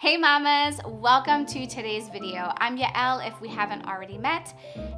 Hey mamas, welcome to today's video. I'm Yael if we haven't already met,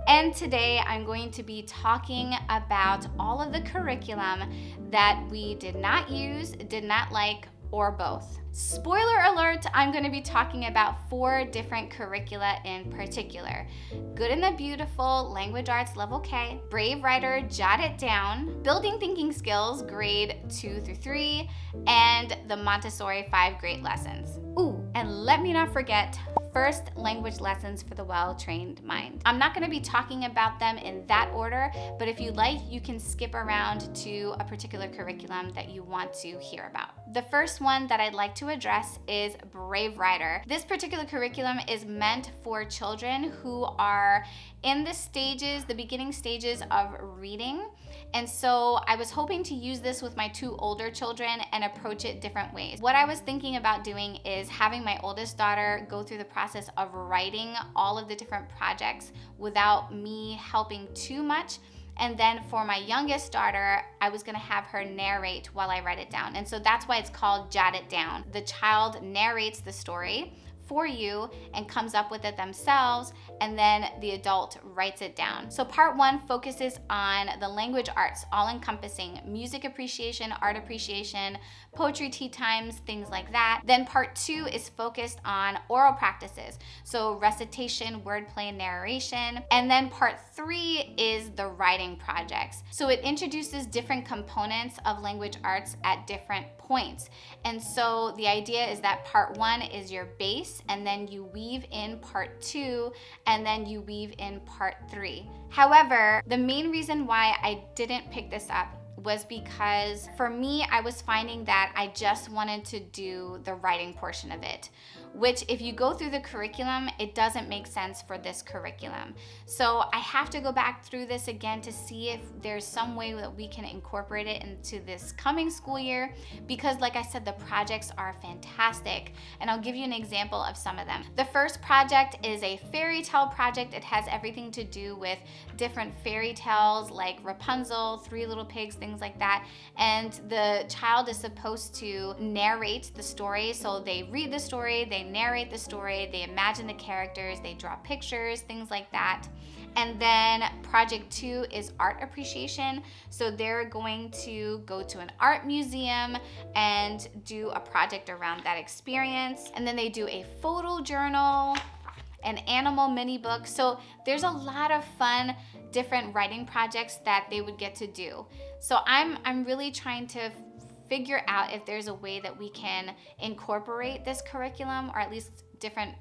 and today I'm going to be talking about all of the curriculum that we did not use, did not like, or both. Spoiler alert, I'm going to be talking about 4 different curricula in particular. Good and the Beautiful, Language Arts Level K, Brave Writer, Jot It Down, Building Thinking Skills, Grade 2 through 3, and the Montessori 5 Great Lessons. Ooh, and let me not forget, First Language Lessons for the Well-Trained Mind. I'm not going to be talking about them in that order, but if you like, you can skip around to a particular curriculum that you want to hear about. The first one that I'd like to address is Brave Writer. This particular curriculum is meant for children who are in the beginning stages of reading. And so I was hoping to use this with my 2 older children and approach it different ways. What I was thinking about doing is having my oldest daughter go through the process of writing all of the different projects without me helping too much. And then for my youngest daughter, I was gonna have her narrate while I write it down. And so that's why it's called Jot It Down. The child narrates the story for you and comes up with it themselves, and then the adult writes it down. So part 1 focuses on the language arts, all encompassing music appreciation, art appreciation, poetry tea times, things like that. Then part 2 is focused on oral practices, so recitation, wordplay, and narration. And then part 3 is the writing projects. So it introduces different components of language arts at different points. And so the idea is that part 1 is your base, and then you weave in part 2, and then you weave in part 3. However, the main reason why I didn't pick this up was because for me, I was finding that I just wanted to do the writing portion of it, which if you go through the curriculum, it doesn't make sense for this curriculum. So I have to go back through this again to see if there's some way that we can incorporate it into this coming school year, because like I said, the projects are fantastic. And I'll give you an example of some of them. The first project is a fairy tale project. It has everything to do with different fairy tales like Rapunzel, 3 Little Pigs, things like that. And the child is supposed to narrate the story. So they read the story, they narrate the story, they imagine the characters, they draw pictures, things like that. And then project 2 is art appreciation. So they're going to go to an art museum and do a project around that experience. And then they do a photo journal, an animal mini book. So there's a lot of fun different writing projects that they would get to do. So I'm really trying to figure out if there's a way that we can incorporate this curriculum, or at least different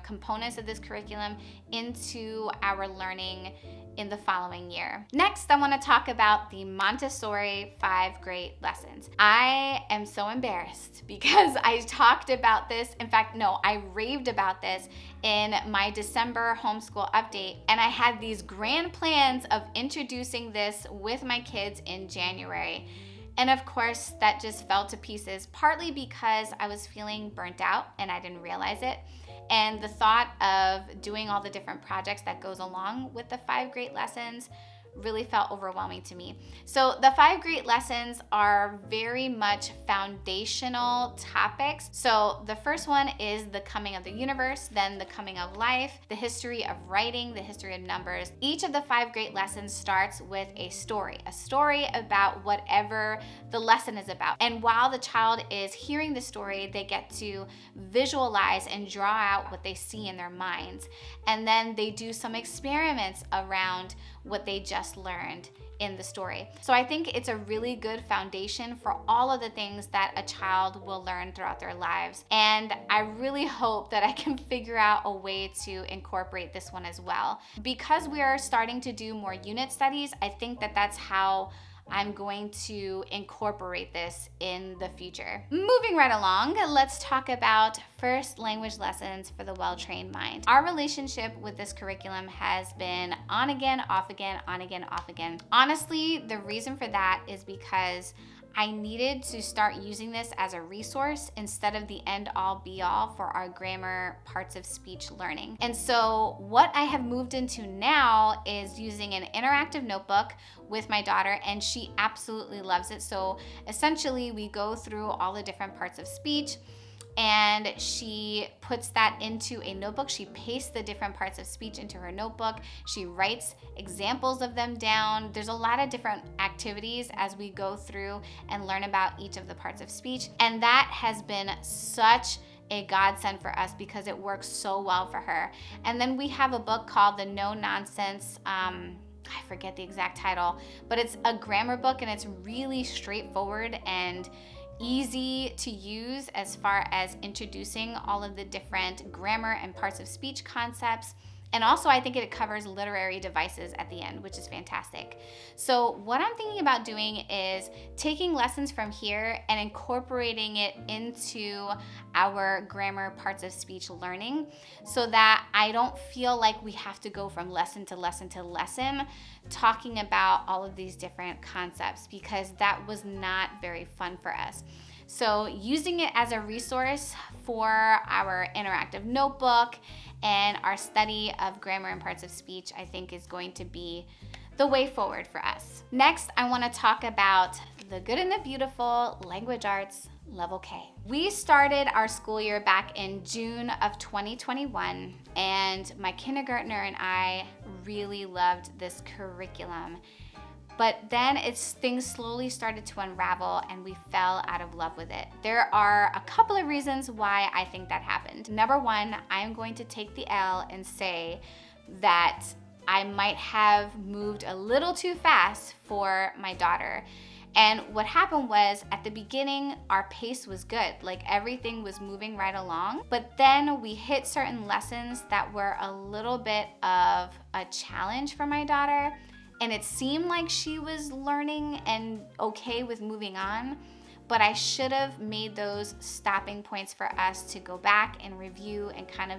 components of this curriculum into our learning in the following year. Next, I want to talk about the Montessori 5 Great Lessons. I am so embarrassed because I talked about this. In fact, no, I raved about this in my December homeschool update, and I had these grand plans of introducing this with my kids in January. And of course, that just fell to pieces, partly because I was feeling burnt out and I didn't realize it. And the thought of doing all the different projects that goes along with the 5 Great Lessons really felt overwhelming to me. So the 5 Great Lessons are very much foundational topics. So the first one is the coming of the universe, then the coming of life, the history of writing, the history of numbers. Each of the 5 Great Lessons starts with a story about whatever the lesson is about. And while the child is hearing the story, they get to visualize and draw out what they see in their minds. And then they do some experiments around what they just learned in the story. So I think it's a really good foundation for all of the things that a child will learn throughout their lives. And I really hope that I can figure out a way to incorporate this one as well. Because we are starting to do more unit studies, I think that that's how I'm going to incorporate this in the future. Moving right along, let's talk about First Language Lessons for the Well-Trained Mind. Our relationship with this curriculum has been on again, off again, on again, off again. Honestly, the reason for that is because I needed to start using this as a resource instead of the end-all be-all for our grammar parts of speech learning. And so what I have moved into now is using an interactive notebook with my daughter, and she absolutely loves it. So essentially we go through all the different parts of speech. and she puts that into a notebook. She pastes the different parts of speech into her notebook. She writes examples of them down. There's a lot of different activities as we go through and learn about each of the parts of speech. And that has been such a godsend for us because it works so well for her. And then we have a book called The No Nonsense, I forget the exact title, but it's a grammar book, and it's really straightforward and easy to use as far as introducing all of the different grammar and parts of speech concepts. And also, I think it covers literary devices at the end, which is fantastic. So what I'm thinking about doing is taking lessons from here and incorporating it into our grammar parts of speech learning so that I don't feel like we have to go from lesson to lesson to lesson talking about all of these different concepts, because that was not very fun for us. So using it as a resource for our interactive notebook and our study of grammar and parts of speech, I think is going to be the way forward for us. Next, I want to talk about the good and the beautiful language arts level K. We started our school year back in June of 2021, and my kindergartner and I really loved this curriculum. But then things slowly started to unravel and we fell out of love with it. There are a couple of reasons why I think that happened. Number one, I'm going to take the L and say that I might have moved a little too fast for my daughter. And what happened was, at the beginning, our pace was good. Like, everything was moving right along. But then we hit certain lessons that were a little bit of a challenge for my daughter. And it seemed like she was learning and okay with moving on, but I should have made those stopping points for us to go back and review and kind of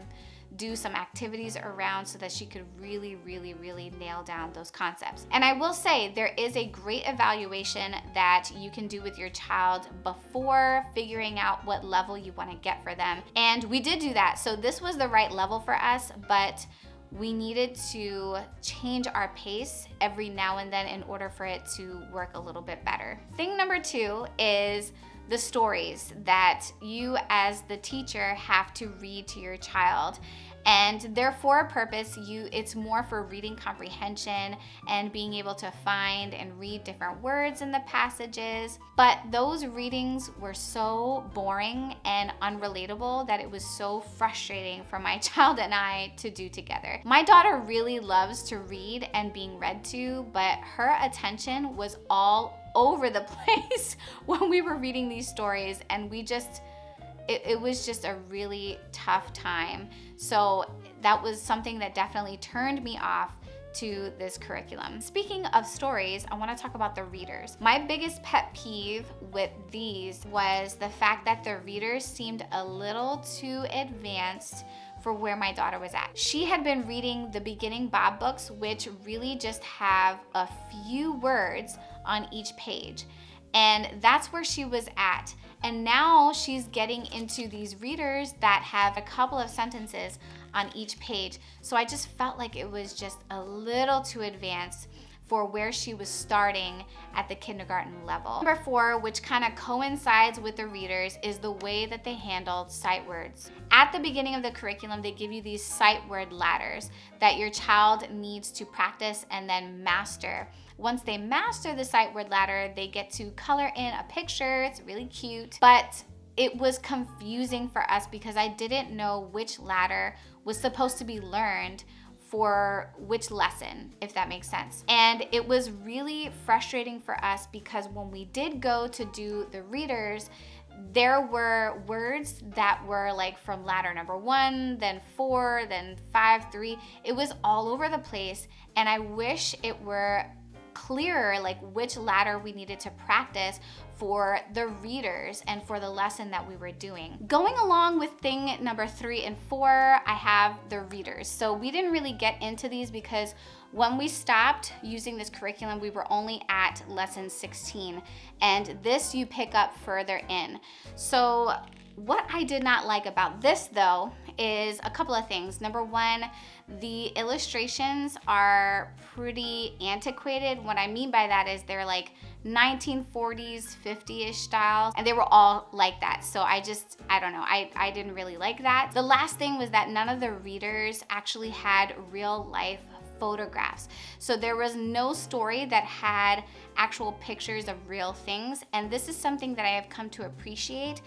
do some activities around so that she could really, really, really nail down those concepts. And I will say, there is a great evaluation that you can do with your child before figuring out what level you want to get for them. And we did do that. So this was the right level for us, but we needed to change our pace every now and then in order for it to work a little bit better. Thing number two is the stories that you as the teacher have to read to your child. And they're for a purpose. It's more for reading comprehension and being able to find and read different words in the passages. But those readings were so boring and unrelatable that it was so frustrating for my child and I to do together. My daughter really loves to read and being read to, but her attention was all over the place when we were reading these stories, and it was just a really tough time. So that was something that definitely turned me off to this curriculum. Speaking of stories, I want to talk about the readers. My biggest pet peeve with these was the fact that the readers seemed a little too advanced for where my daughter was at. She had been reading the beginning Bob books, which really just have a few words on each page. And that's where she was at. And now she's getting into these readers that have a couple of sentences on each page. So I just felt like it was just a little too advanced for where she was starting at the kindergarten level. Number four, which kind of coincides with the readers, is the way that they handled sight words. At the beginning of the curriculum, they give you these sight word ladders that your child needs to practice and then master. Once they master the sight word ladder, they get to color in a picture. It's really cute, but it was confusing for us because I didn't know which ladder was supposed to be learned for which lesson, if that makes sense. And it was really frustrating for us because when we did go to do the readers, there were words that were like from ladder number 1, then 4, then 5, 3. It was all over the place, and I wish it were clearer like which ladder we needed to practice for the readers and for the lesson that we were doing. Going along with thing number 3 and 4, I have the readers. So we didn't really get into these because when we stopped using this curriculum, we were only at lesson 16, and this you pick up further in. So what I did not like about this though is a couple of things. Number one, the illustrations are pretty antiquated. What I mean by that is they're like 1940s, 50-ish styles, and they were all like that. So I don't know, I didn't really like that. The last thing was that none of the readers actually had real life photographs. So there was no story that had actual pictures of real things, and this is something that I have come to appreciate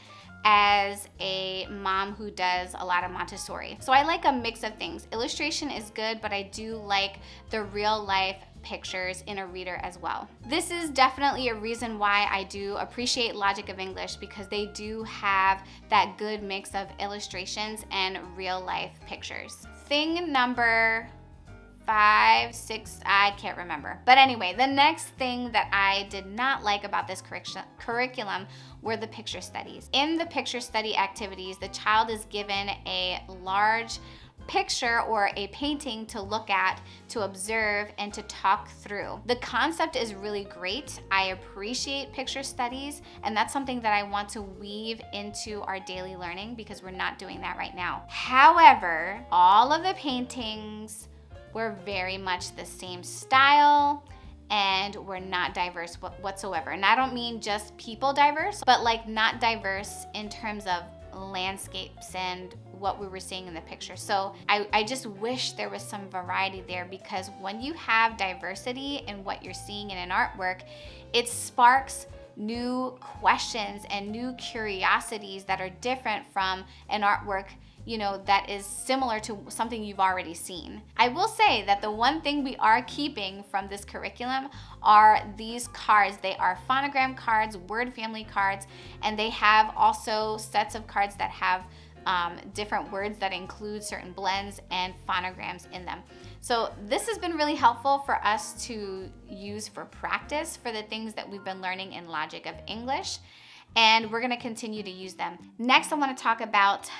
as a mom who does a lot of Montessori. So I like a mix of things. Illustration is good, but I do like the real life pictures in a reader as well. This is definitely a reason why I do appreciate Logic of English, because they do have that good mix of illustrations and real life pictures. Thing number 5, 6, I can't remember. But anyway, the next thing that I did not like about this curriculum were the picture studies. In the picture study activities, the child is given a large picture or a painting to look at, to observe, and to talk through. The concept is really great. I appreciate picture studies, and that's something that I want to weave into our daily learning because we're not doing that right now. However, all of the paintings were very much the same style and were not diverse whatsoever. And I don't mean just people diverse, but like not diverse in terms of landscapes and what we were seeing in the picture. So I just wish there was some variety there, because when you have diversity in what you're seeing in an artwork, it sparks new questions and new curiosities that are different from an artwork, you know, that is similar to something you've already seen. I will say that the one thing we are keeping from this curriculum are these cards. They are phonogram cards, word family cards, and they have also sets of cards that have different words that include certain blends and phonograms in them. So this has been really helpful for us to use for practice for the things that we've been learning in Logic of English, and we're going to continue to use them. Next, I want to talk about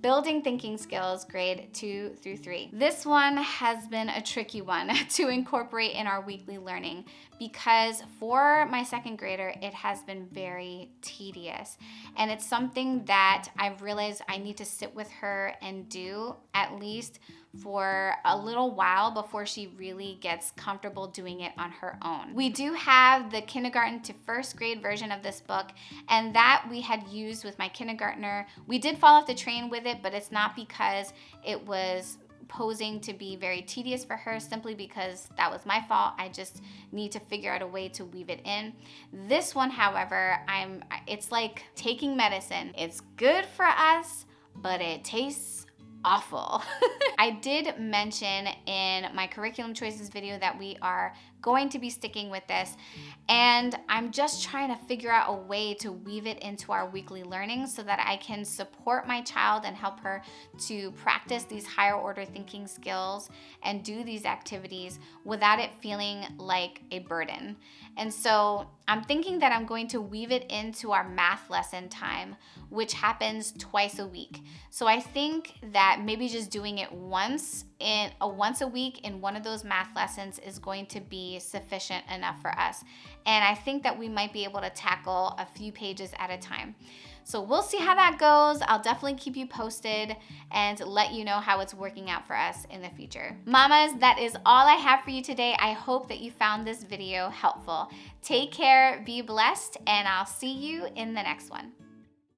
Building Thinking Skills, grade 2 through 3. This one has been a tricky one to incorporate in our weekly learning, because for my second grader, it has been very tedious. And it's something that I've realized I need to sit with her and do at least for a little while before she really gets comfortable doing it on her own. We do have the kindergarten to first grade version of this book, and that we had used with my kindergartner. We did fall off the train with it, but it's not because it was posing to be very tedious for her, simply because that was my fault. I just need to figure out a way to weave it in. This one, however, it's like taking medicine. It's good for us, but it tastes awful. I did mention in my curriculum choices video that we are going to be sticking with this, and I'm just trying to figure out a way to weave it into our weekly learning so that I can support my child and help her to practice these higher order thinking skills and do these activities without it feeling like a burden. And so I'm thinking that I'm going to weave it into our math lesson time, which happens twice a week. So I think that maybe just doing it once a week in one of those math lessons is going to be sufficient enough for us. And I think that we might be able to tackle a few pages at a time. So we'll see how that goes. I'll definitely keep you posted and let you know how it's working out for us in the future. Mamas, that is all I have for you today. I hope that you found this video helpful. Take care, be blessed, and I'll see you in the next one.